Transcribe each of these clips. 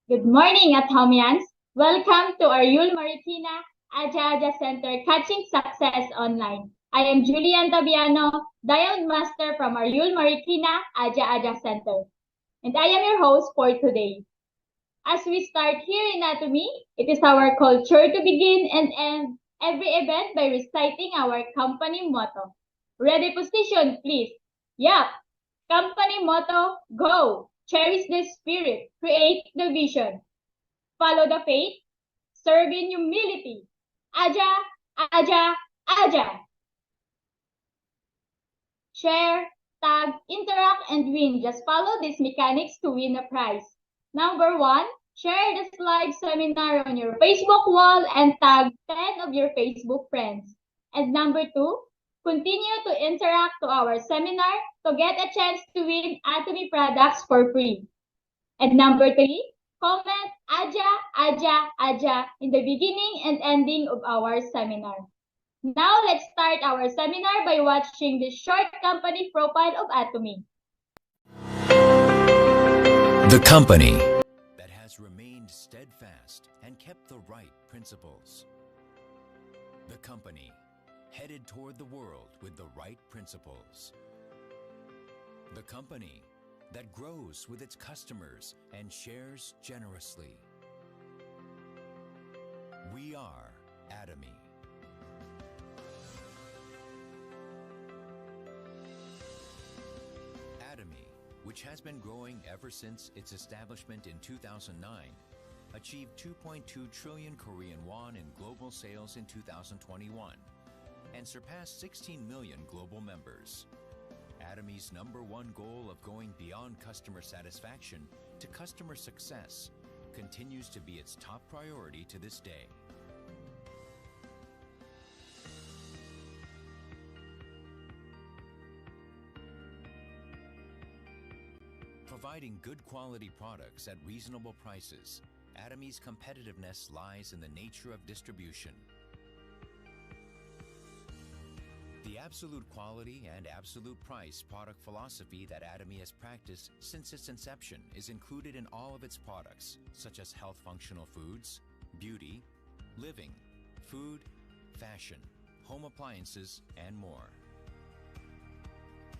Good morning, Atomians. Welcome to Ariul Marikina Aja Aja Center Catching Success Online. I am Julian Tabiano, Diamond Master from Ariul Marikina Aja Aja Center. And I am your host for today. As we start here in Atomy, it is our culture to begin and end every event by reciting our company motto. Ready position, please. Yup. Company motto, go. Cherish the spirit. Create the vision. Follow the faith. Serve in humility. Aja, aja, aja. Share, tag, interact, and win. Just follow these mechanics to win a prize. Number one, share this live seminar on your Facebook wall and tag 10 of your Facebook friends. And number two, continue to interact to our seminar to get a chance to win Atomy products for free. And number three, comment Aja, Aja, Aja in the beginning and ending of our seminar. Now let's start our seminar by watching the short company profile of Atomy. The company that has remained steadfast and kept the right principles. The company headed toward the world with the right principles. The company that grows with its customers and shares generously. We are Atomy. Atomy, which has been growing ever since its establishment in 2009, achieved 2.2 trillion Korean won in global sales in 2021 and surpassed 16 million global members. Atomy's number one goal of going beyond customer satisfaction to customer success continues to be its top priority to this day. Providing good quality products at reasonable prices, Atomy's competitiveness lies in the nature of distribution. The absolute quality and absolute price product philosophy that Atomy has practiced since its inception is included in all of its products, such as health functional foods, beauty, living, food, fashion, home appliances, and more.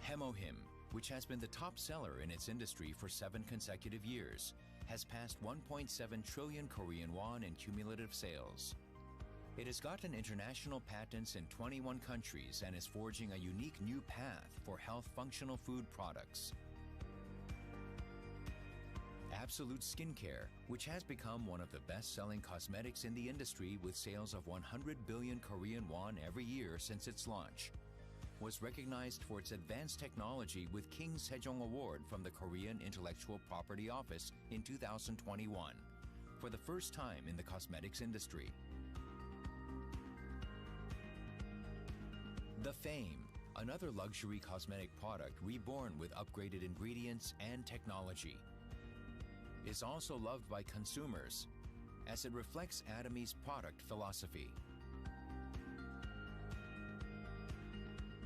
Hemohim, which has been the top seller in its industry for 7 consecutive years, has passed 1.7 trillion Korean won in cumulative sales. It has gotten international patents in 21 countries and is forging a unique new path for health functional food products. Absolute Skincare, which has become one of the best-selling cosmetics in the industry with sales of 100 billion Korean won every year since its launch, was recognized for its advanced technology with King Sejong Award from the Korean Intellectual Property Office in 2021, for the first time in the cosmetics industry. The Fame, another luxury cosmetic product reborn with upgraded ingredients and technology, is also loved by consumers as it reflects Atomy's product philosophy.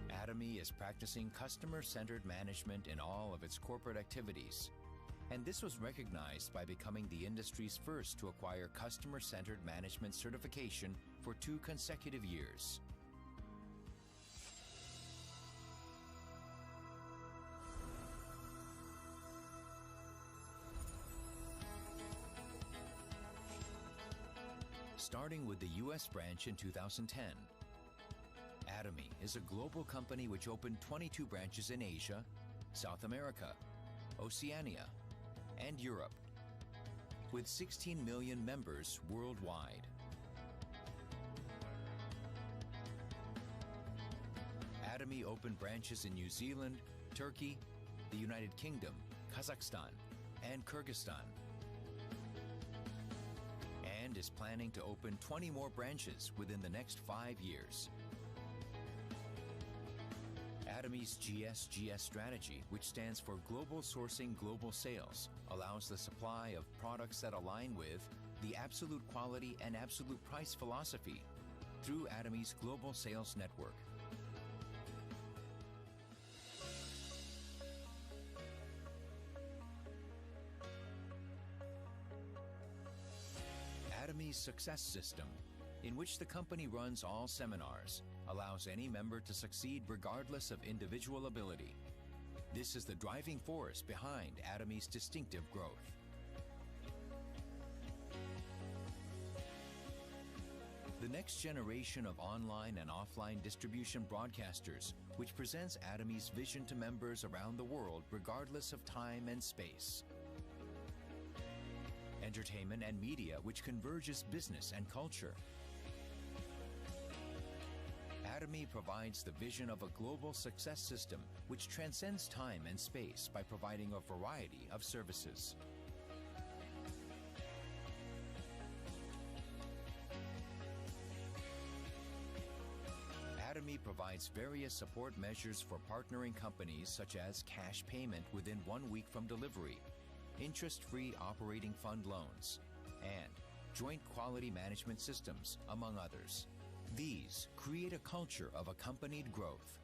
Atomy is practicing customer-centered management in all of its corporate activities, and this was recognized by becoming the industry's first to acquire customer-centered management certification for 2 consecutive years. Starting with the U.S. branch in 2010, Atomy is a global company which opened 22 branches in Asia, South America, Oceania, and Europe, with 16 million members worldwide. Atomy opened branches in New Zealand, Turkey, the United Kingdom, Kazakhstan, and Kyrgyzstan, and is planning to open 20 more branches within the next 5 years. Atomy's GSGS strategy, which stands for Global Sourcing Global Sales, allows the supply of products that align with the absolute quality and absolute price philosophy through Atomy's global sales network. Atomy's success system, in which the company runs all seminars, allows any member to succeed regardless of individual ability. This is the driving force behind Atomy's distinctive growth. The next generation of online and offline distribution broadcasters, which presents Atomy's vision to members around the world regardless of time and space. Entertainment and media, which converges business and culture. Atomy provides the vision of a global success system which transcends time and space by providing a variety of services. Atomy provides various support measures for partnering companies such as cash payment within 1 week from delivery, interest-free operating fund loans, and joint quality management systems, among others. These create a culture of accompanied growth.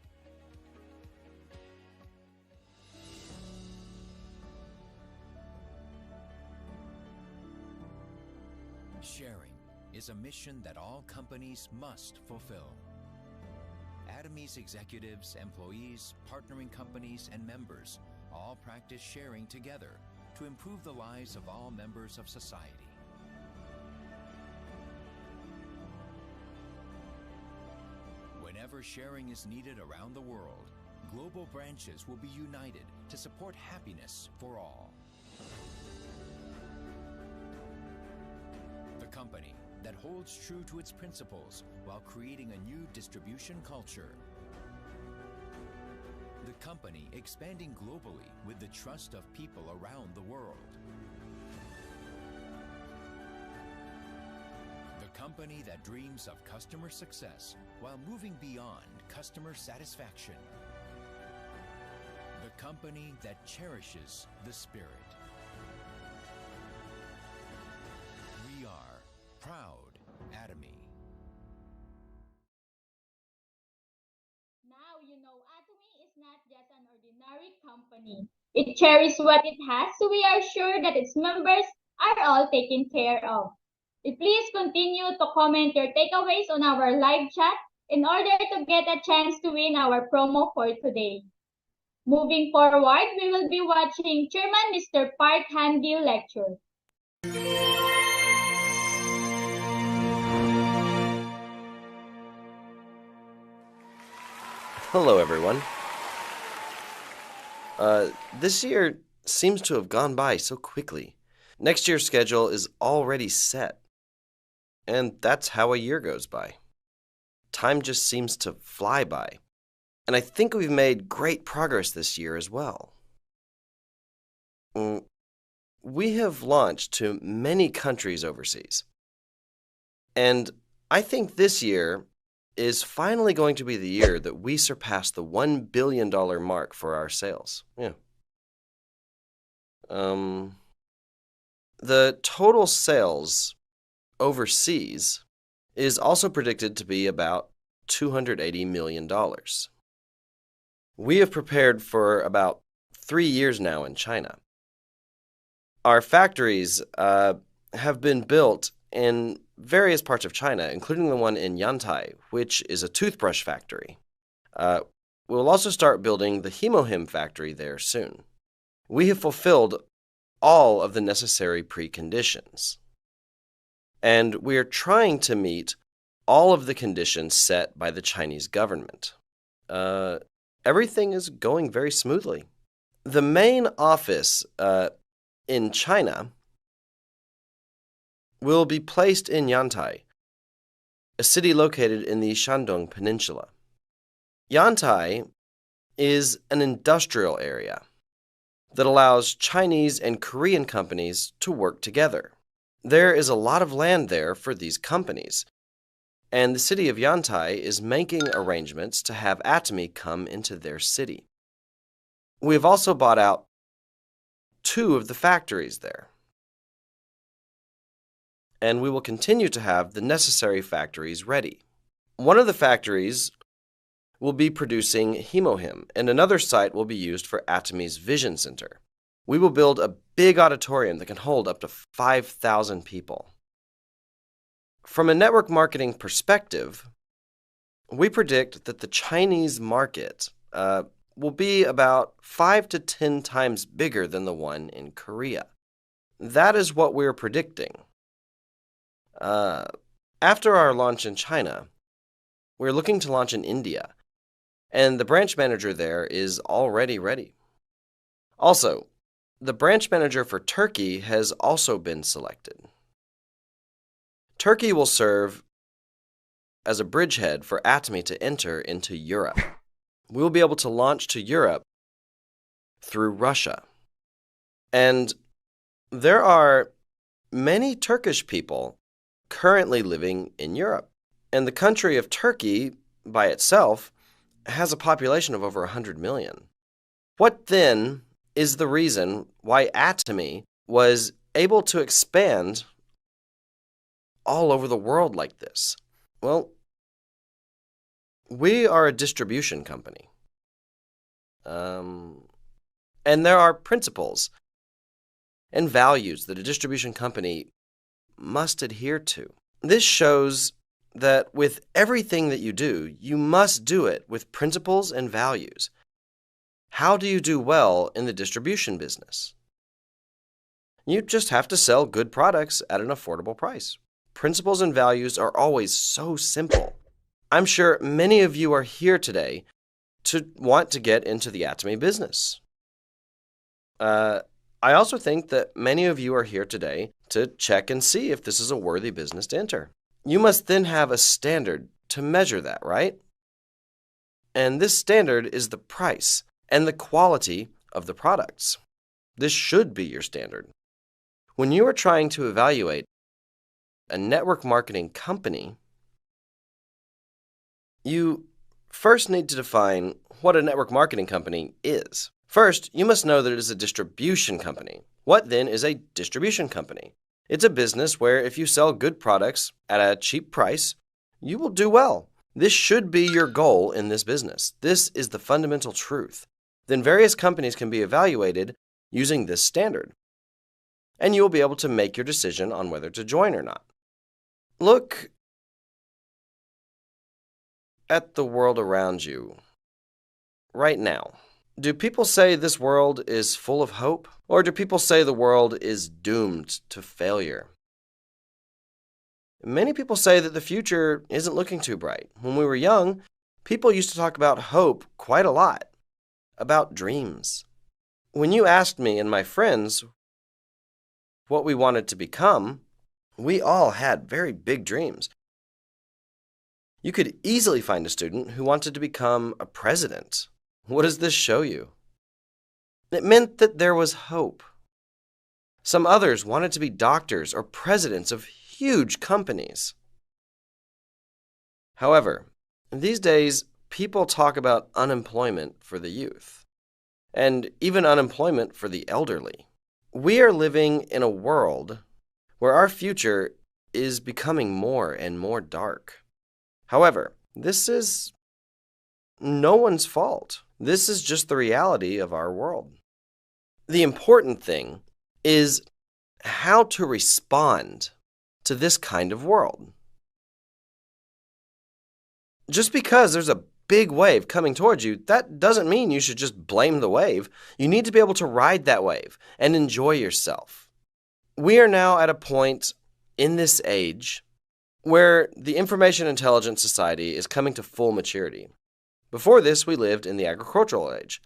Sharing is a mission that all companies must fulfill. Atomy's executives, employees, partnering companies, and members all practice sharing together to improve the lives of all members of society. Whenever sharing is needed around the world, global branches will be united to support happiness for all. The company that holds true to its principles while creating a new distribution culture. The company expanding globally with the trust of people around the world. The company that dreams of customer success while moving beyond customer satisfaction. The company that cherishes the spirit. We are proud Atomy. Now you know Atomy is not just an ordinary company. It cherishes what it has, so we are sure that its members are all taken care of. Please continue to comment your takeaways on our live chat in order to get a chance to win our promo for today. Moving forward, we will be watching Chairman Mr. Park Han-gil lecture. Hello, everyone. This year seems to have gone by so quickly. Next year's schedule is already set. And that's how a year goes by. Time just seems to fly by. And I think we've made great progress this year as well. We have launched to many countries overseas. And I think this year is finally going to be the year that we surpass the $1 billion mark for our sales. The total sales overseas is also predicted to be about $280 million. We have prepared for about 3 years now in China. Our factories have been built in various parts of China, including the one in Yantai, which is a toothbrush factory. We'll also start building the Hemohim factory there soon. We have fulfilled all of the necessary preconditions. And we are trying to meet all of the conditions set by the Chinese government. Everything is going very smoothly. The main office in China will be placed in Yantai, a city located in the Shandong Peninsula. Yantai is an industrial area that allows Chinese and Korean companies to work together. There is a lot of land there for these companies, and the city of Yantai is making arrangements to have Atomy come into their city. We have also bought out 2 of the factories there, and we will continue to have the necessary factories ready. One of the factories will be producing Hemohim, and another site will be used for Atomy's Vision Center. We will build a big auditorium that can hold up to 5,000 people. From a network marketing perspective, we predict that the Chinese market will be about 5 to 10 times bigger than the one in Korea. That is what we're predicting. After our launch in China, we're looking to launch in India, and the branch manager there is already ready. Also, the branch manager for Turkey has also been selected. Turkey will serve as a bridgehead for Atomy to enter into Europe. We will be able to launch to Europe through Russia. And there are many Turkish people currently living in Europe. And the country of Turkey, by itself, has a population of over 100 million. What then is the reason why Atomy was able to expand all over the world like this? Well, we are a distribution company. And there are principles and values that a distribution company must adhere to. This shows that with everything that you do, you must do it with principles and values. How do you do well in the distribution business? You just have to sell good products at an affordable price. Principles and values are always so simple. I'm sure many of you are here today to want to get into the Atomy business. I also think that many of you are here today to check and see if this is a worthy business to enter. You must then have a standard to measure that, right? And this standard is the price and the quality of the products. This should be your standard. When you are trying to evaluate a network marketing company, you first need to define what a network marketing company is. First, you must know that it is a distribution company. What then is a distribution company? It's a business where if you sell good products at a cheap price, you will do well. This should be your goal in this business. This is the fundamental truth. Then various companies can be evaluated using this standard, and you will be able to make your decision on whether to join or not. Look at the world around you right now. Do people say this world is full of hope, or do people say the world is doomed to failure? Many people say that the future isn't looking too bright. When we were young, people used to talk about hope quite a lot, about dreams. When you asked me and my friends what we wanted to become, we all had very big dreams. You could easily find a student who wanted to become a president. What does this show you? It meant that there was hope. Some others wanted to be doctors or presidents of huge companies. However, these days, people talk about unemployment for the youth, and even unemployment for the elderly. We are living in a world where our future is becoming more and more dark. However, this is no one's fault. This is just the reality of our world. The important thing is how to respond to this kind of world. Just because there's a big wave coming towards you, that doesn't mean you should just blame the wave. You need to be able to ride that wave and enjoy yourself. We are now at a point in this age where the information intelligence society is coming to full maturity. Before this, we lived in the agricultural age.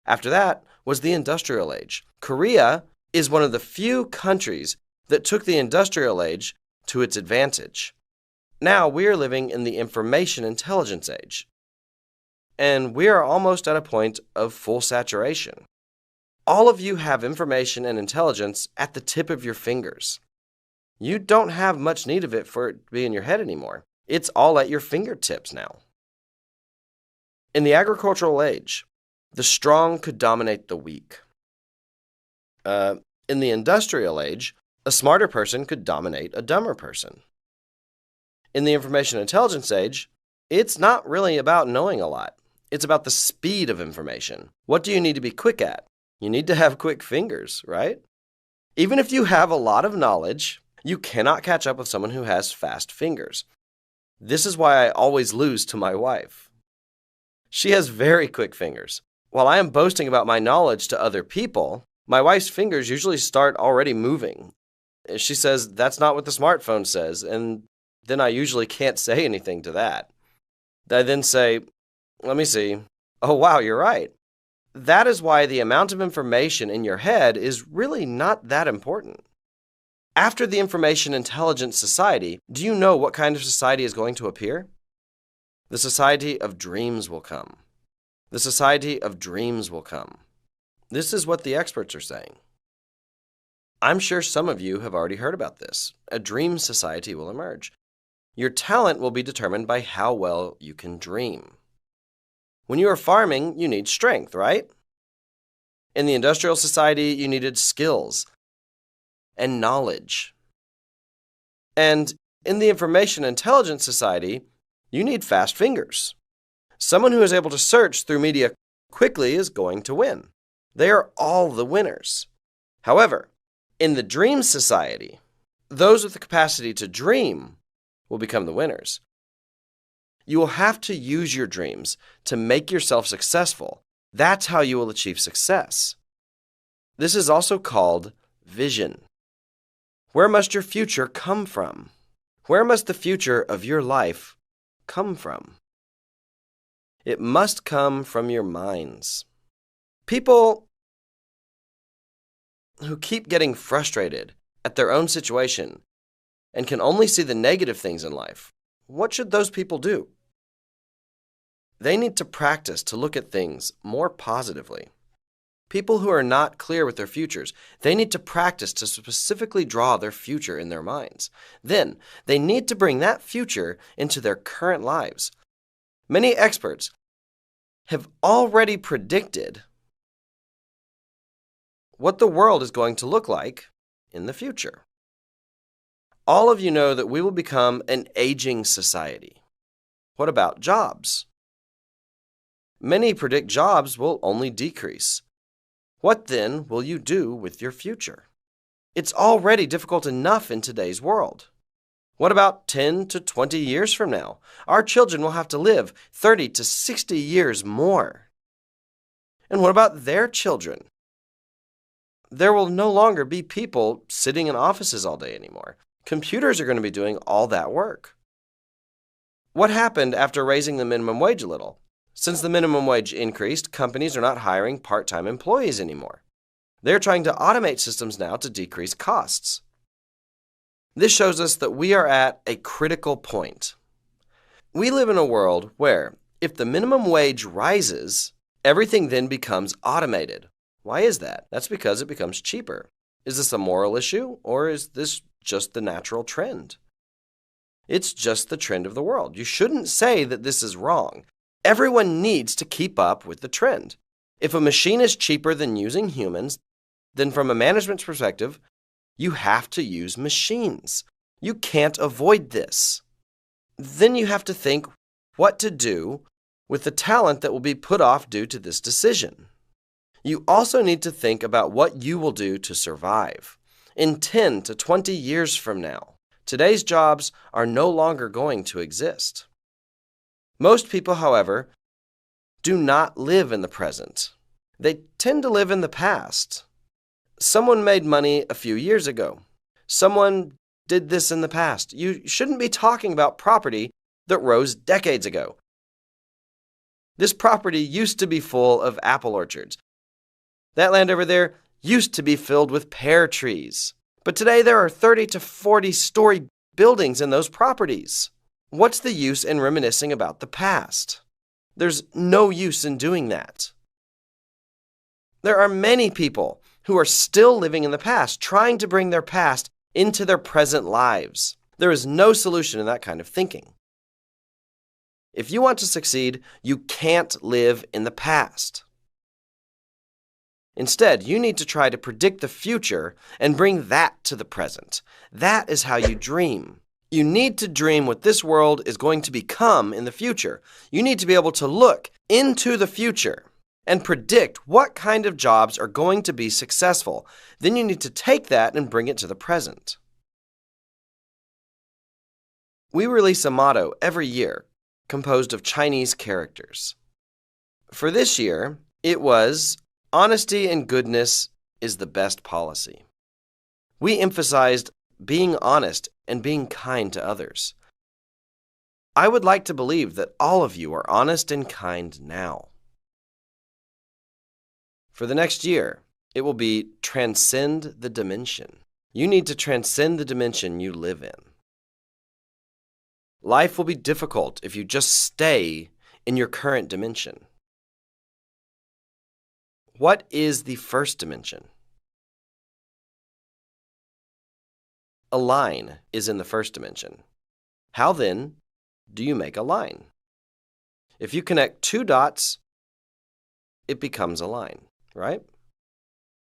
After that was the industrial age. Korea is one of the few countries that took the industrial age to its advantage. Now we are living in the information intelligence age, and we are almost at a point of full saturation. All of you have information and intelligence at the tip of your fingers. You don't have much need of it for it to be in your head anymore. It's all at your fingertips now. In the agricultural age, the strong could dominate the weak. In the industrial age, a smarter person could dominate a dumber person. In the information intelligence age, it's not really about knowing a lot. It's about the speed of information. What do you need to be quick at? You need to have quick fingers, right? Even if you have a lot of knowledge You cannot catch up with someone who has fast fingers. This is why I always lose to my wife. She has very quick fingers. While I am boasting about my knowledge to other people, my wife's fingers usually start already moving. She says, "That's not what the smartphone says," and then I usually can't say anything to that. I then say, "Let me see. Oh, wow, you're right." That is why the amount of information in your head is really not that important. After the information intelligence society, do you know what kind of society is going to appear? The society of dreams will come. The society of dreams will come. This is what the experts are saying. I'm sure some of you have already heard about this. A dream society will emerge. Your talent will be determined by how well you can dream. When you are farming, you need strength, right? In the industrial society, you needed skills and knowledge. And in the information intelligence society, you need fast fingers. Someone who is able to search through media quickly is going to win. They are all the winners. However, in the dream society, those with the capacity to dream will become the winners. You will have to use your dreams to make yourself successful. That's how you will achieve success. This is also called vision. Where must your future come from? Where must the future of your life come from? It must come from your minds. People who keep getting frustrated at their own situation and can only see the negative things in life, what should those people do? They need to practice to look at things more positively. People who are not clear with their futures, they need to practice to specifically draw their future in their minds. Then, they need to bring that future into their current lives. Many experts have already predicted what the world is going to look like in the future. All of you know that we will become an aging society. What about jobs? Many predict jobs will only decrease. What then will you do with your future? It's already difficult enough in today's world. What about 10 to 20 years from now? Our children will have to live 30 to 60 years more. And what about their children? There will no longer be people sitting in offices all day anymore. Computers are going to be doing all that work. What happened after raising the minimum wage a little? Since the minimum wage increased, companies are not hiring part-time employees anymore. They're trying to automate systems now to decrease costs. This shows us that we are at a critical point. We live in a world where, if the minimum wage rises, everything then becomes automated. Why is that? That's because it becomes cheaper. Is this a moral issue, or is this just the natural trend? It's just the trend of the world. You shouldn't say that this is wrong. Everyone needs to keep up with the trend. If a machine is cheaper than using humans, then from a management's perspective, you have to use machines. You can't avoid this. Then you have to think what to do with the talent that will be put off due to this decision. You also need to think about what you will do to survive. In 10 to 20 years from now, today's jobs are no longer going to exist. Most people, however, do not live in the present. They tend to live in the past. Someone made money a few years ago. Someone did this in the past. You shouldn't be talking about property that rose decades ago. This property used to be full of apple orchards. That land over there used to be filled with pear trees. But today there are 30 to 40-story buildings in those properties. What's the use in reminiscing about the past? There's no use in doing that. There are many people who are still living in the past, trying to bring their past into their present lives. There is no solution in that kind of thinking. If you want to succeed, you can't live in the past. Instead, you need to try to predict the future and bring that to the present. That is how you dream. You need to dream what this world is going to become in the future. You need to be able to look into the future and predict what kind of jobs are going to be successful. Then you need to take that and bring it to the present. We release a motto every year composed of Chinese characters. For this year, it was, "Honesty and goodness is the best policy." We emphasized being honest and being kind to others. I would like to believe that all of you are honest and kind now. For the next year, it will be transcend the dimension. You need to transcend the dimension you live in. Life will be difficult if you just stay in your current dimension. What is the first dimension? A line is in the first dimension. How then do you make a line? If you connect two dots, it becomes a line, right?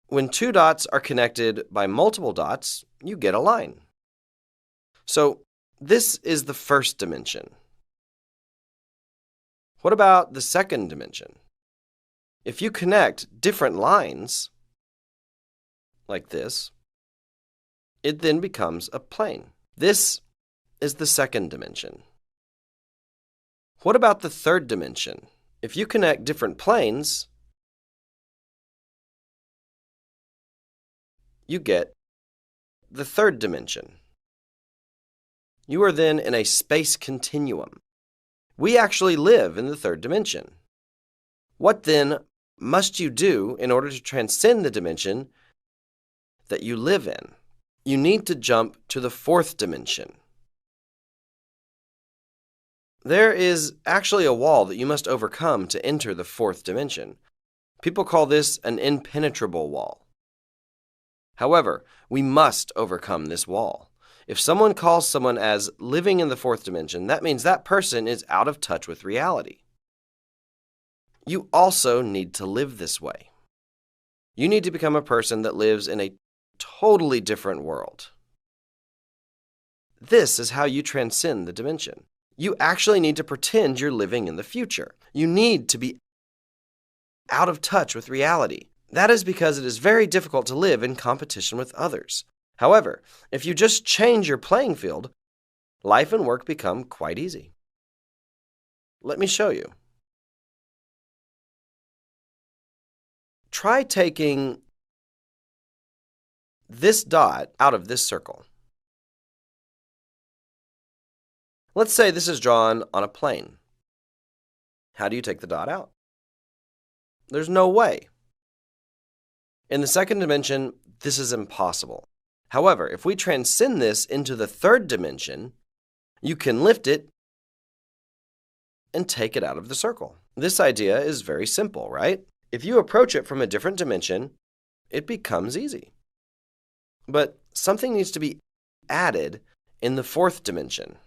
When two dots are connected by multiple dots, you get a line. So this is the first dimension. What about the second dimension? If you connect different lines, like this, it then becomes a plane. This is the second dimension. What about the third dimension? If you connect different planes, you get the third dimension. You are then in a space continuum. We actually live in the third dimension. What then must you do in order to transcend the dimension that you live in? You need to jump to the fourth dimension. There is actually a wall that you must overcome to enter the fourth dimension. People call this an impenetrable wall. However, we must overcome this wall. If someone calls someone as living in the fourth dimension, that means that person is out of touch with reality. You also need to live this way. You need to become a person that lives in a totally different world. This is how you transcend the dimension. You actually need to pretend you're living in the future. You need to be out of touch with reality. That is because it is very difficult to live in competition with others. However, if you just change your playing field, life and work become quite easy. Let me show you. Try taking this dot out of this circle. Let's say this is drawn on a plane. How do you take the dot out? There's no way. In the second dimension, this is impossible. However, if we transcend this into the third dimension, you can lift it and take it out of the circle. This idea is very simple, right? If you approach it from a different dimension, it becomes easy. But something needs to be added in the fourth dimension.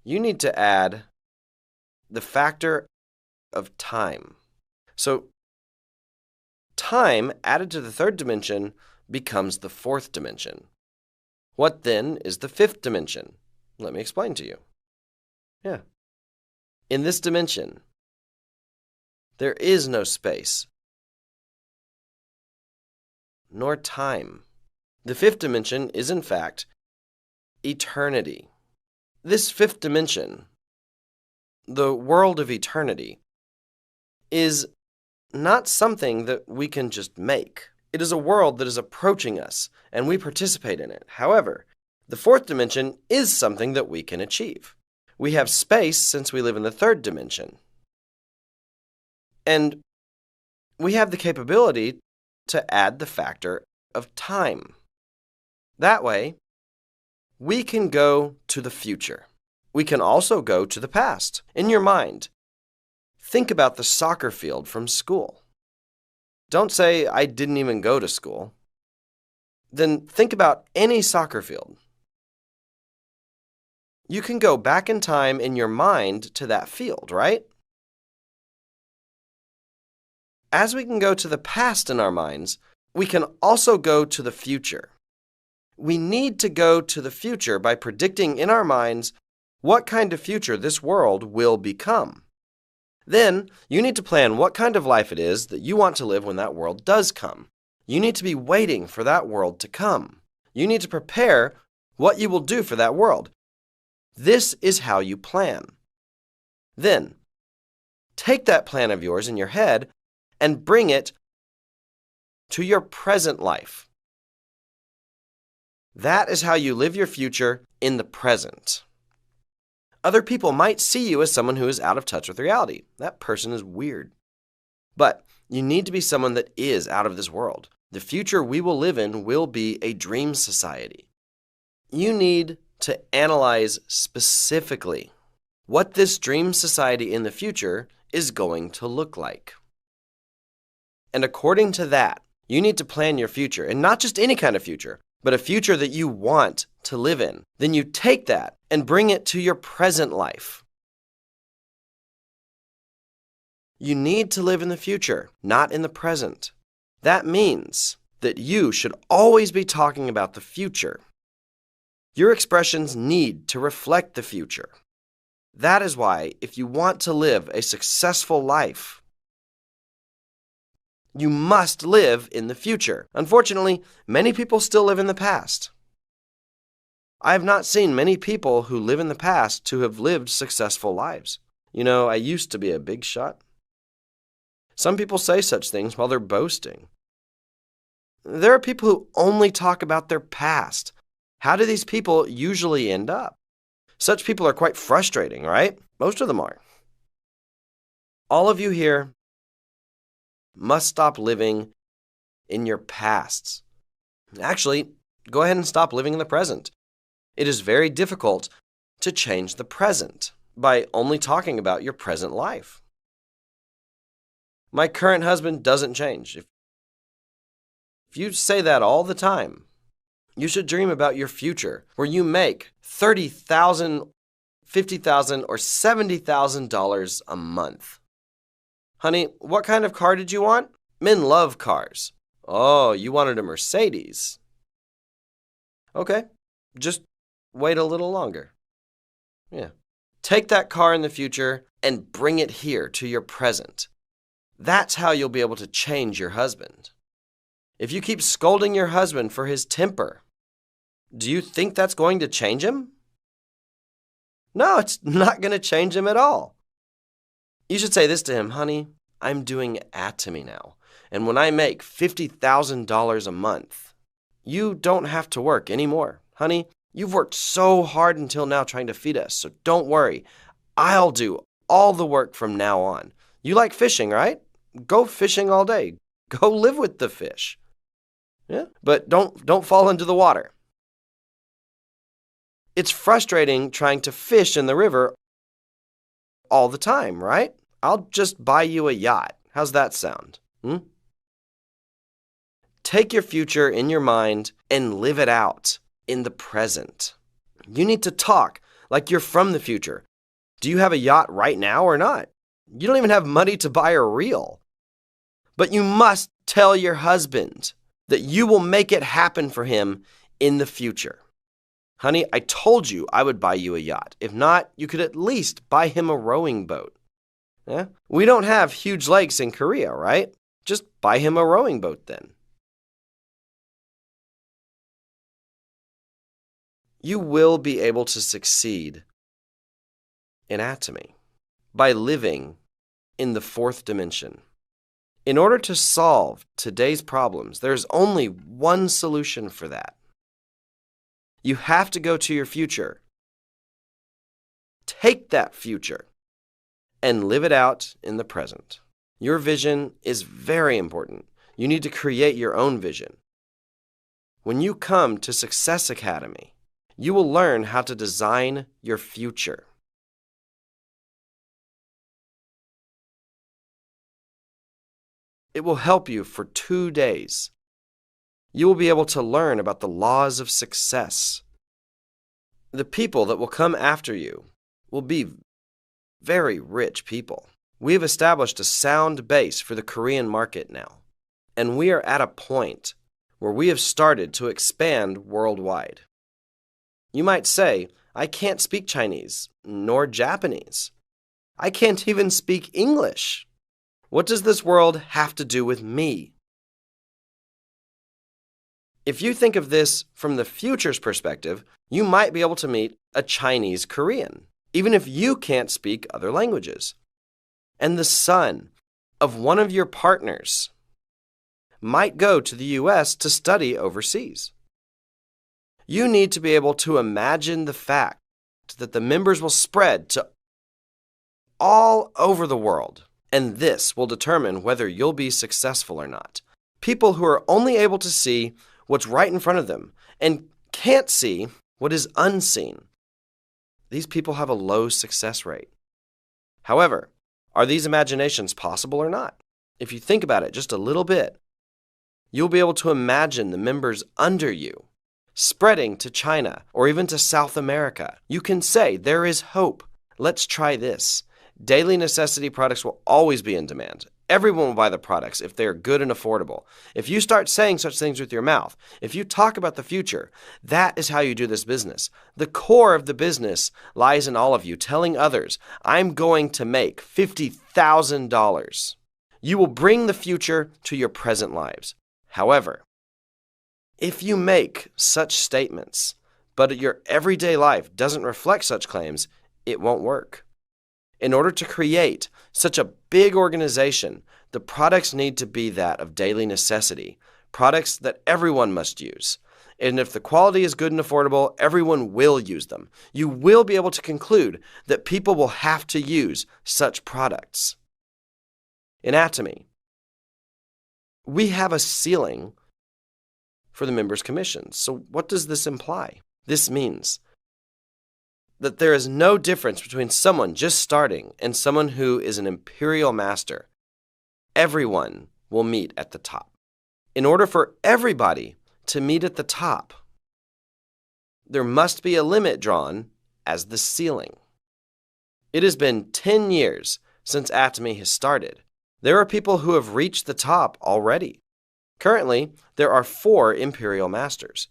You need to add the factor of time. So, time added to the third dimension becomes the fourth dimension. What then is the fifth dimension? Let me explain to you. In this dimension, there is no space, nor time. The fifth dimension is, in fact, eternity. This fifth dimension, the world of eternity, is not something that we can just make. It is a world that is approaching us, and we participate in it. However, the fourth dimension is something that we can achieve. We have space since we live in the third dimension. And we have the capability to add the factor of time. That way, we can go to the future. We can also go to the past. In your mind, think about the soccer field from school. Don't say, "I didn't even go to school." Then think about any soccer field. You can go back in time in your mind to that field, right? As we can go to the past in our minds, we can also go to the future. We need to go to the future by predicting in our minds what kind of future this world will become. Then, you need to plan what kind of life it is that you want to live when that world does come. You need to be waiting for that world to come. You need to prepare what you will do for that world. This is how you plan. Then, take that plan of yours in your head and bring it to your present life. That is how you live your future in the present. Other people might see you as someone who is out of touch with reality. That person is weird. But you need to be someone that is out of this world. The future we will live in will be a dream society. You need to analyze specifically what this dream society in the future is going to look like. And according to that, you need to plan your future, and not just any kind of future, but a future that you want to live in. Then you take that and bring it to your present life. You need to live in the future, not in the present. That means that you should always be talking about the future. Your expressions need to reflect the future. That is why, if you want to live a successful life, you must live in the future. Unfortunately, many people still live in the past. I have not seen many people who live in the past to have lived successful lives. You know, I used to be a big shot. Some people say such things while they're boasting. There are people who only talk about their past. How do these people usually end up? Such people are quite frustrating, right? Most of them are. All of you here must stop living in your pasts. Actually, go ahead and stop living in the present. It is very difficult to change the present by only talking about your present life. My current husband doesn't change. If you say that all the time, you should dream about your future where you make $30,000, $50,000, or $70,000 a month. Honey, what kind of car did you want? Men love cars. Oh, you wanted a Mercedes. Okay, just wait a little longer. Yeah. Take that car in the future and bring it here to your present. That's how you'll be able to change your husband. If you keep scolding your husband for his temper, do you think that's going to change him? No, it's not going to change him at all. You should say this to him, honey, I'm doing Atomy now, and when I make $50,000 a month, you don't have to work anymore. Honey, you've worked so hard until now trying to feed us, so don't worry. I'll do all the work from now on. You like fishing, right? Go fishing all day. Go live with the fish. Yeah, but don't fall into the water. It's frustrating trying to fish in the river all the time, right? I'll just buy you a yacht. How's that sound? Take your future in your mind and live it out in the present. You need to talk like you're from the future. Do you have a yacht right now or not? You don't even have money to buy a reel. But you must tell your husband that you will make it happen for him in the future. Honey, I told you I would buy you a yacht. If not, you could at least buy him a rowing boat. Yeah? We don't have huge lakes in Korea, right? Just buy him a rowing boat then. You will be able to succeed in Atomy by living in the fourth dimension. In order to solve today's problems, there's only one solution for that. You have to go to your future. Take that future and live it out in the present. Your vision is very important. You need to create your own vision. When you come to Success Academy, you will learn how to design your future. It will help you for 2 days. You will be able to learn about the laws of success. The people that will come after you will be very rich people. We have established a sound base for the Korean market now, and we are at a point where we have started to expand worldwide. You might say, I can't speak Chinese, nor Japanese. I can't even speak English. What does this world have to do with me? If you think of this from the future's perspective, you might be able to meet a Chinese Korean, even if you can't speak other languages. And the son of one of your partners might go to the US to study overseas. You need to be able to imagine the fact that the members will spread to all over the world, and this will determine whether you'll be successful or not. People who are only able to see what's right in front of them and can't see what is unseen. These people have a low success rate. However, are these imaginations possible or not? If you think about it just a little bit, you'll be able to imagine the members under you spreading to China or even to South America. You can say, there is hope. Let's try this. Daily necessity products will always be in demand. Everyone will buy the products if they are good and affordable. If you start saying such things with your mouth, if you talk about the future, that is how you do this business. The core of the business lies in all of you telling others, I'm going to make $50,000. You will bring the future to your present lives. However, if you make such statements, but your everyday life doesn't reflect such claims, it won't work. In order to create such a big organization, the products need to be that of daily necessity, products that everyone must use. And if the quality is good and affordable, everyone will use them. You will be able to conclude that people will have to use such products. In Atomy, we have a ceiling for the members' commissions. So what does this imply? This means that there is no difference between someone just starting and someone who is an imperial master. Everyone will meet at the top. In order for everybody to meet at the top, there must be a limit drawn as the ceiling. It has been 10 years since Atomy has started. There are people who have reached the top already. Currently, there are 4 imperial masters.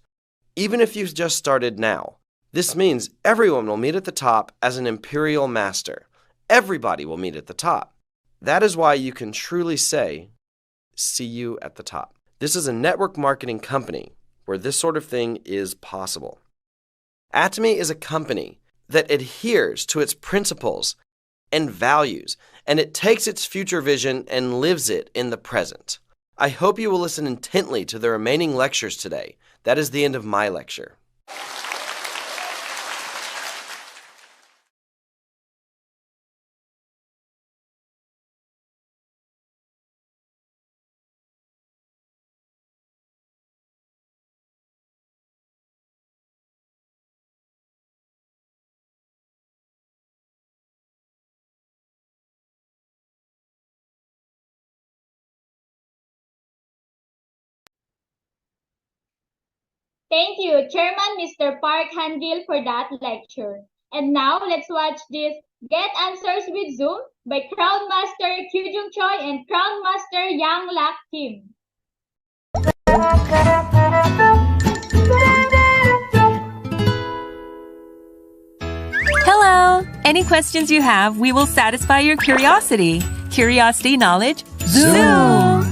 Even if you've just started now, this means everyone will meet at the top as an imperial master. Everybody will meet at the top. That is why you can truly say, see you at the top. This is a network marketing company where this sort of thing is possible. Atomy is a company that adheres to its principles and values, and it takes its future vision and lives it in the present. I hope you will listen intently to the remaining lectures today. That is the end of my lecture. Thank you, Chairman Mr. Park Handil, for that lecture. And now let's watch this Get Answers with Zoom by Crown Master Kyujung Choi and Crown Master Yang Lak Kim. Hello! Any questions you have, we will satisfy your curiosity. Curiosity, knowledge, Zoom!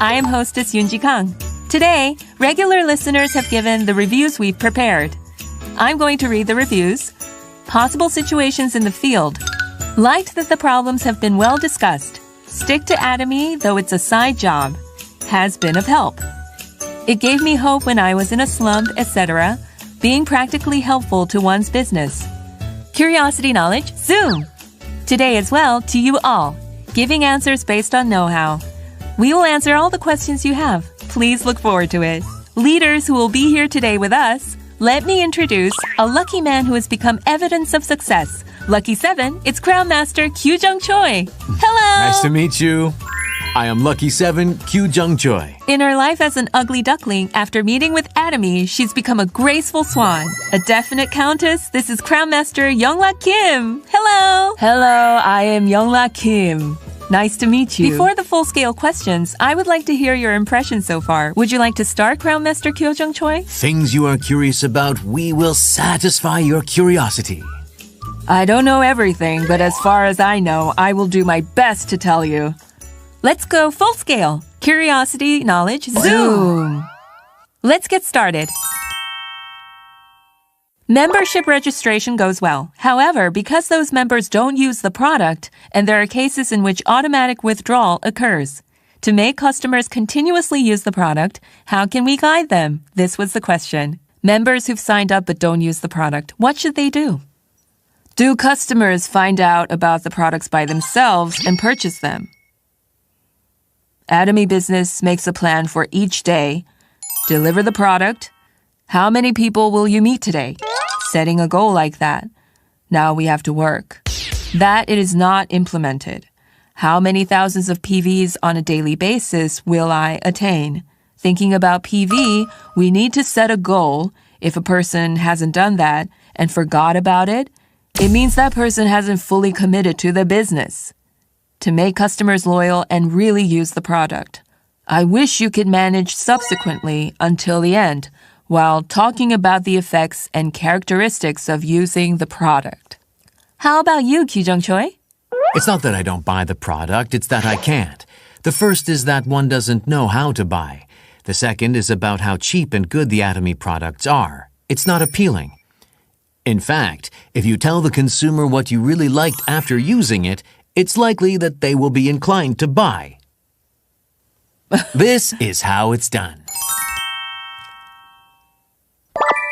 I am hostess Yoonji Kang. Today, regular listeners have given the reviews we've prepared. I'm going to read the reviews. Possible situations in the field. Liked that the problems have been well discussed. Stick to Atomy, though it's a side job. Has been of help. It gave me hope when I was in a slump, etc. Being practically helpful to one's business. Curiosity, knowledge, Zoom! Today as well, to you all. Giving answers based on know-how. We will answer all the questions you have. Please look forward to it. Leaders who will be here today with us, let me introduce a lucky man who has become evidence of success. Lucky 7, it's Crown Master Kyujung Choi. Hello! Nice to meet you. I am Lucky 7, Kyujung Choi. In her life as an ugly duckling, after meeting with Atomy, she's become a graceful swan. A definite countess, this is Crown Master Younglak Kim. Hello! Hello, I am Younglak Kim. Nice to meet you. Before the full-scale questions, I would like to hear your impression so far. Would you like to start, Crown Master Kyujung Choi? Things you are curious about, we will satisfy your curiosity. I don't know everything, but as far as I know, I will do my best to tell you. Let's go full scale. Curiosity, knowledge, Zoom! Let's get started. Membership registration goes well. However, because those members don't use the product, and there are cases in which automatic withdrawal occurs. To make customers continuously use the product, how can we guide them? This was the question. Members who've signed up but don't use the product, what should they do? Do customers find out about the products by themselves and purchase them? Atomy Business makes a plan for each day. Deliver the product. How many people will you meet today? Setting a goal like that. Now we have to work. That it is not implemented. How many thousands of PVs on a daily basis will I attain? Thinking about PV, we need to set a goal. If a person hasn't done that and forgot about it, it means that person hasn't fully committed to the business. To make customers loyal and really use the product. I wish you could manage subsequently until the end while talking about the effects and characteristics of using the product. How about you, Kyujung Choi? It's not that I don't buy the product, it's that I can't. The first is that one doesn't know how to buy. The second is about how cheap and good the Atomy products are. It's not appealing. In fact, if you tell the consumer what you really liked after using it, it's likely that they will be inclined to buy. This is how it's done.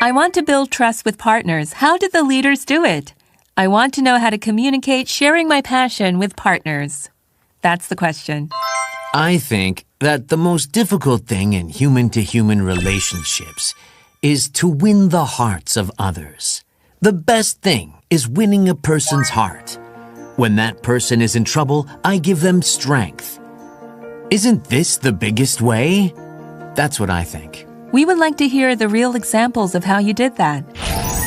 I want to build trust with partners. How did the leaders do it? I want to know how to communicate sharing my passion with partners. That's the question. I think that the most difficult thing in human-to-human relationships is to win the hearts of others. The best thing is winning a person's heart. When that person is in trouble, I give them strength. Isn't this the biggest way? That's what I think. We would like to hear the real examples of how you did that.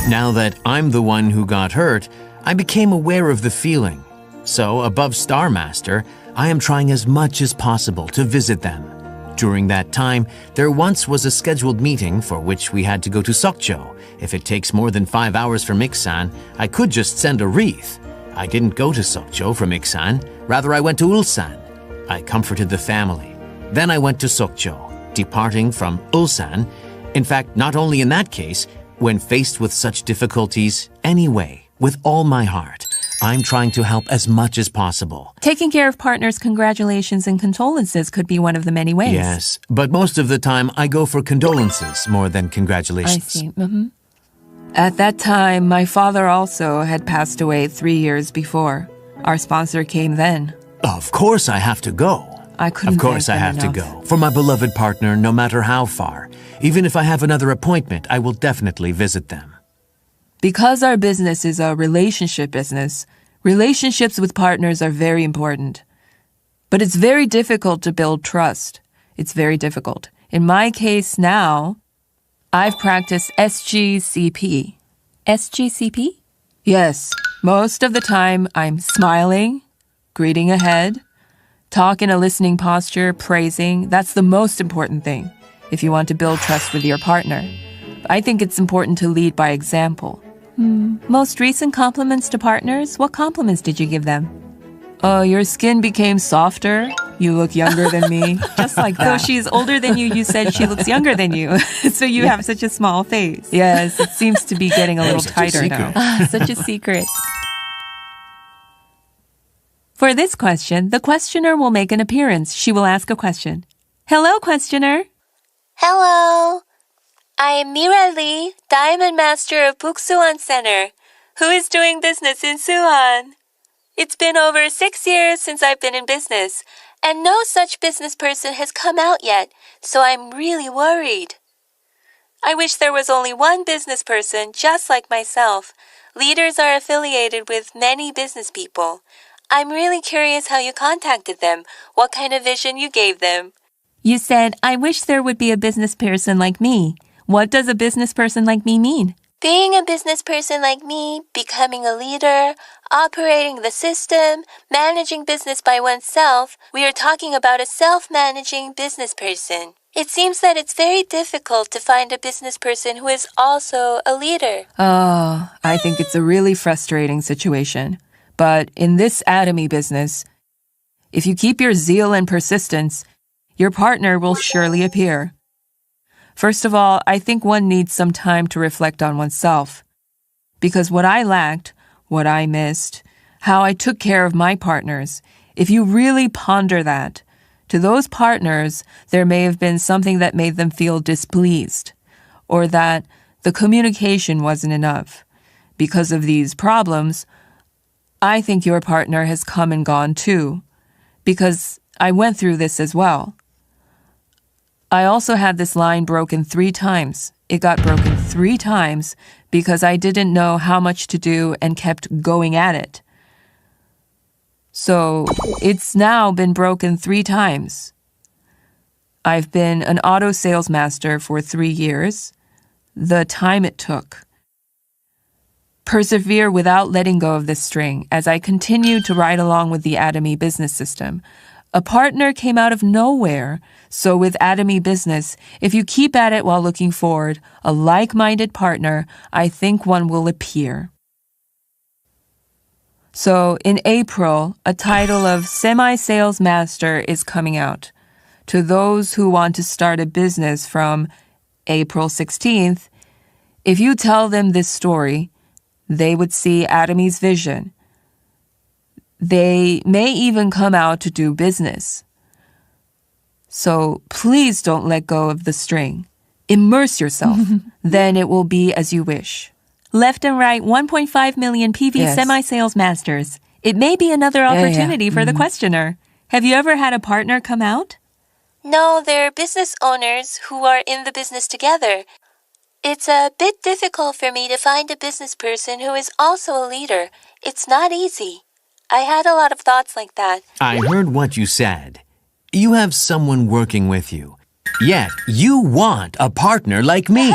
Now that I'm the one who got hurt, I became aware of the feeling. So, above Star Master, I am trying as much as possible to visit them. During that time, there once was a scheduled meeting for which we had to go to Sokcho. If it takes more than 5 hours from Iksan, I could just send a wreath. I didn't go to Sokcho from Iksan, rather I went to Ulsan. I comforted the family. Then I went to Sokcho, departing from Ulsan. In fact, not only in that case, when faced with such difficulties, anyway, with all my heart, I'm trying to help as much as possible. Taking care of partners' congratulations and condolences could be one of the many ways. Yes, but most of the time I go for condolences more than congratulations. I see. At that time, my father also had passed away 3 years before. Our sponsor came then. Of course I have to go. I couldn't Of course I thank have them to enough. go. For my beloved partner, no matter how far. Even if I have another appointment, I will definitely visit them. Because our business is a relationship business, relationships with partners are very important. But it's very difficult to build trust. It's very difficult. In my case now, I've practiced SGCP. SGCP? Yes. Most of the time, I'm smiling, greeting ahead, talk in a listening posture, praising. That's the most important thing if you want to build trust with your partner. I think it's important to lead by example. Most recent compliments to partners? What compliments did you give them? Your skin became softer. You look younger than me. Just like that. So she's older than you. You said she looks younger than you. So you have such a small face. Yes, it seems to be getting a little tighter now. Such a secret. For this question, the questioner will make an appearance. She will ask a question. Hello, questioner. Hello. I am Mira Lee, Diamond Master of Buksuan Center, who is doing business in Suwon. It's been over 6 years since I've been in business, and no such business person has come out yet, so I'm really worried. I wish there was only one business person just like myself. Leaders are affiliated with many business people. I'm really curious how you contacted them, what kind of vision you gave them. You said, I wish there would be a business person like me. What does a business person like me mean? Being a business person like me, becoming a leader, operating the system, managing business by oneself, we are talking about a self-managing business person. It seems that it's very difficult to find a business person who is also a leader. Oh, I think it's a really frustrating situation. But in this Atomy business, if you keep your zeal and persistence, your partner will surely appear. First of all, I think one needs some time to reflect on oneself. Because what I lacked, what I missed, how I took care of my partners, if you really ponder that, to those partners, there may have been something that made them feel displeased, or that the communication wasn't enough. Because of these problems, I think your partner has come and gone too, because I went through this as well. I also had this line broken 3 times. It got broken 3 times because I didn't know how much to do and kept going at it. So it's now been broken 3 times. I've been an auto sales master for 3 years. The time it took. Persevere without letting go of this string as I continue to ride along with the Atomy business system. A partner came out of nowhere. So with Atomy business, if you keep at it while looking forward, a like-minded partner, I think one will appear. So in April, a title of Semi-Sales Master is coming out. To those who want to start a business from April 16th, if you tell them this story, they would see Atomy's vision. They may even come out to do business. So please don't let go of the string. Immerse yourself. Then it will be as you wish. Left and right, 1.5 million PV semi-sales masters. It may be another opportunity for the questioner. Have you ever had a partner come out? No, they're business owners who are in the business together. It's a bit difficult for me to find a business person who is also a leader. It's not easy. I had a lot of thoughts like that. I heard what you said. You have someone working with you. Yet, you want a partner like me.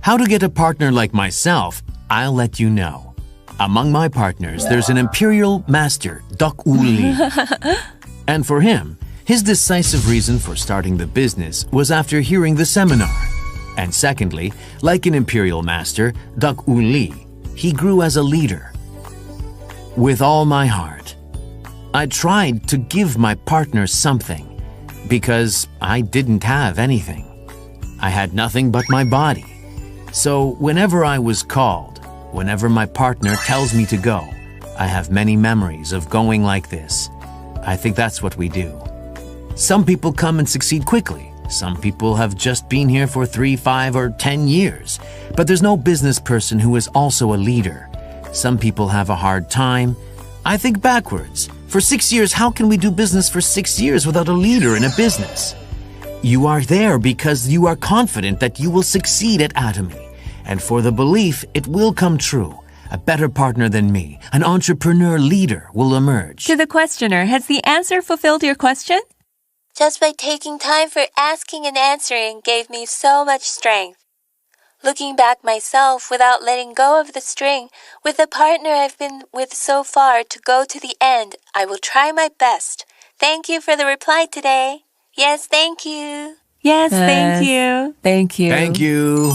How to get a partner like myself, I'll let you know. Among my partners, there's an Imperial Master, Dok Uli. And for him, his decisive reason for starting the business was after hearing the seminar. And secondly, like an Imperial Master, Dok Uli, he grew as a leader. With all my heart, I tried to give my partner something because I didn't have anything. I had nothing but my body. So whenever I was called, whenever my partner tells me to go, I have many memories of going like this. I think that's what we do. Some people come and succeed quickly. Some people have just been here for 3, 5, or 10 years. But there's no business person who is also a leader. Some people have a hard time. I think backwards. For 6 years, how can we do business for 6 years without a leader in a business? You are there because you are confident that you will succeed at Atomy. And for the belief it will come true. A better partner than me, an entrepreneur leader, will emerge. To the questioner, has the answer fulfilled your question? Just by taking time for asking and answering gave me so much strength. Looking back myself without letting go of the string, with the partner I've been with so far to go to the end, I will try my best. Thank you for the reply today. Yes, thank you. Yes, thank you. Thank you. Thank you.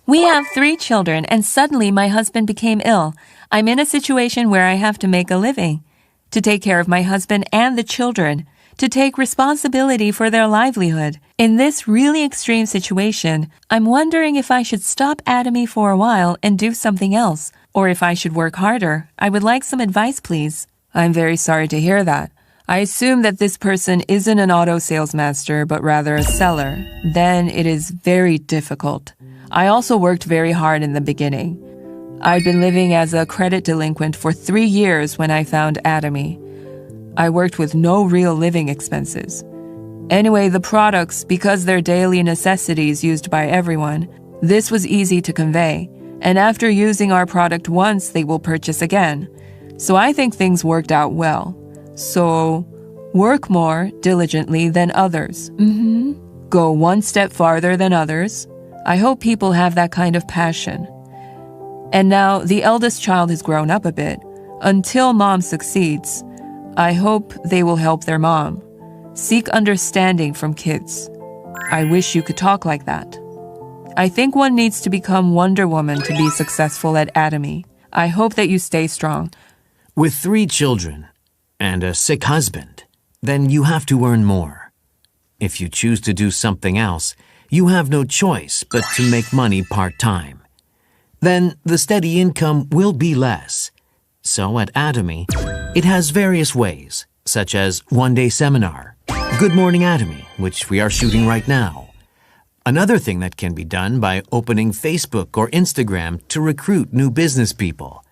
We have 3 children, and suddenly my husband became ill. I'm in a situation where I have to make a living, to take care of my husband and the children, to take responsibility for their livelihood. In this really extreme situation, I'm wondering if I should stop Atomy for a while and do something else, or if I should work harder. I would like some advice, please. I'm very sorry to hear that. I assume that this person isn't an auto sales master, but rather a seller. Then it is very difficult. I also worked very hard in the beginning. I'd been living as a credit delinquent for 3 years when I found Atomy. I worked with no real living expenses. Anyway, the products, because they're daily necessities used by everyone, this was easy to convey. And after using our product once, they will purchase again. So I think things worked out well. So, work more diligently than others. Go one step farther than others. I hope people have that kind of passion. And now the eldest child has grown up a bit. Until mom succeeds, I hope they will help their mom. Seek understanding from kids. I wish you could talk like that. I think one needs to become Wonder Woman to be successful at Atomy. I hope that you stay strong. With 3 children and a sick husband, then you have to earn more. If you choose to do something else, you have no choice but to make money part-time. Then the steady income will be less. So at Atomy, it has various ways, such as one-day seminar, Good Morning Atomy, which we are shooting right now. Another thing that can be done by opening Facebook or Instagram to recruit new business people.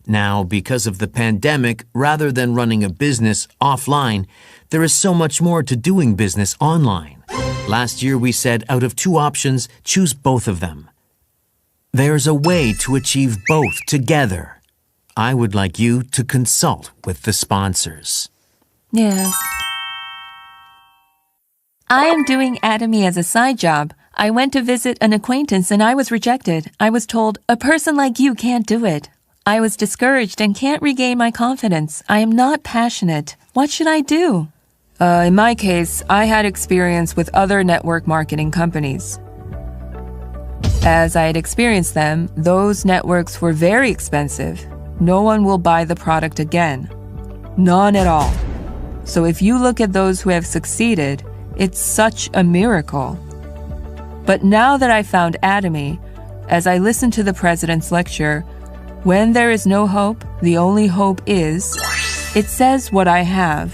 Now, because of the pandemic, rather than running a business offline, there is so much more to doing business online. Last year we said out of 2 options, choose both of them. There's a way to achieve both together. I would like you to consult with the sponsors. Yes. I am doing Atomy as a side job. I went to visit an acquaintance and I was rejected. I was told, a person like you can't do it. I was discouraged and can't regain my confidence. I am not passionate. What should I do? In my case, I had experience with other network marketing companies. As I had experienced them, those networks were very expensive. No one will buy the product again. None at all. So if you look at those who have succeeded, it's such a miracle. But now that I found Atomy, as I listened to the president's lecture, when there is no hope, the only hope is, it says what I have.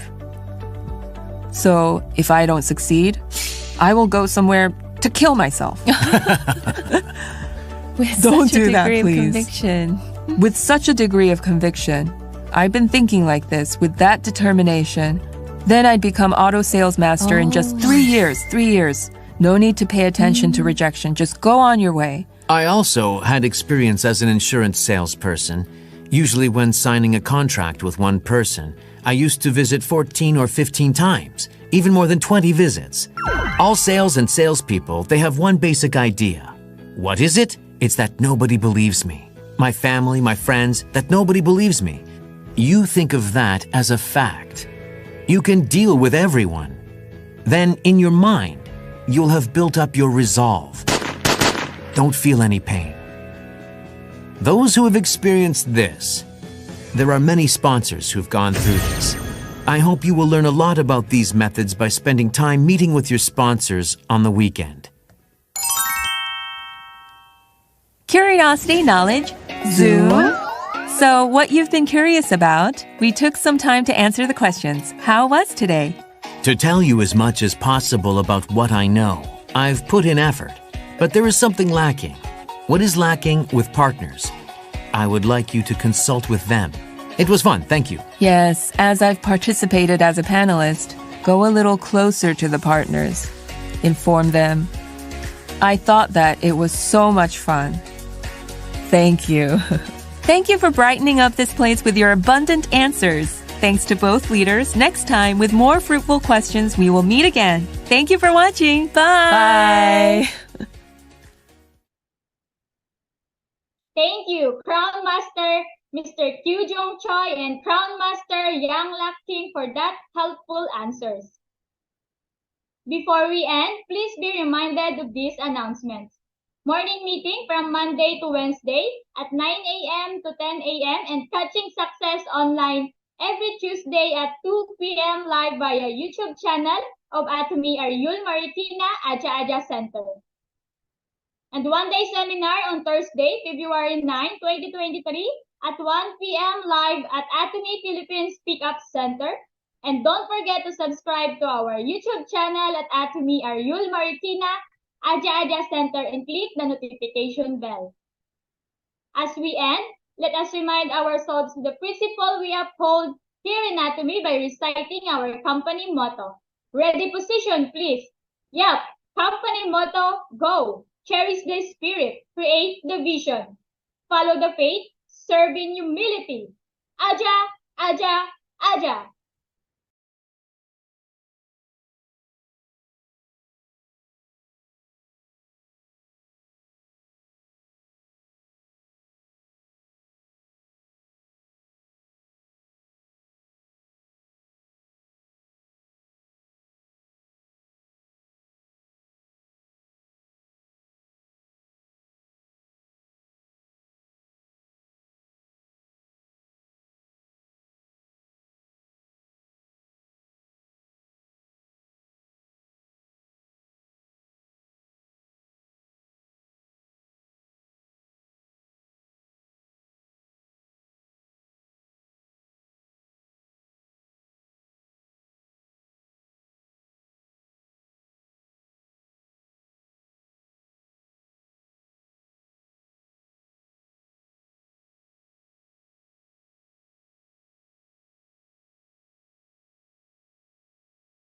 So if I don't succeed, I will go somewhere to kill myself. Don't do that, please. With such a degree of conviction, I've been thinking like this, with that determination, then I'd become auto sales master in just 3 years. 3 years. No need to pay attention to rejection. Just go on your way. I also had experience as an insurance salesperson. Usually when signing a contract with one person, I used to visit 14 or 15 times, even more than 20 visits. All sales and salespeople, they have one basic idea. What is it? It's that nobody believes me. My family, my friends, that nobody believes me. You think of that as a fact. You can deal with everyone. Then in your mind, you'll have built up your resolve. Don't feel any pain. Those who have experienced this, there are many sponsors who've gone through this. I hope you will learn a lot about these methods by spending time meeting with your sponsors on the weekend. Curiosity, knowledge, Zoom. So what you've been curious about, we took some time to answer the questions. How was today? To tell you as much as possible about what I know, I've put in effort, but there is something lacking. What is lacking with partners? I would like you to consult with them. It was fun, thank you. Yes, as I've participated as a panelist, go a little closer to the partners. Inform them. I thought that it was so much fun. Thank you. Thank you for brightening up this place with your abundant answers. Thanks to both leaders. Next time, with more fruitful questions, we will meet again. Thank you for watching. Bye. Thank you, Crown Master Mr. Kyu Jong Choi and Crown Master Yang Lak King for that helpful answers. Before we end, please be reminded of these announcements. Morning meeting from Monday to Wednesday at 9 a.m. to 10 a.m. and Catching Success online every Tuesday at 2 p.m. live via YouTube channel of Atomy Ariul Marikina Aja Center. And one-day seminar on Thursday, February 9, 2023 at 1 p.m. live at Atomy Philippines Pickup Center. And don't forget to subscribe to our YouTube channel at Atomy Ariul Marikina Aja Center and click the notification bell. As we end, let us remind ourselves the principle we uphold here in Atomy by reciting our company motto. Ready, position, please. Yup, company motto, go. Cherish the spirit, create the vision. Follow the faith, serve in humility. Aja, Aja, Aja.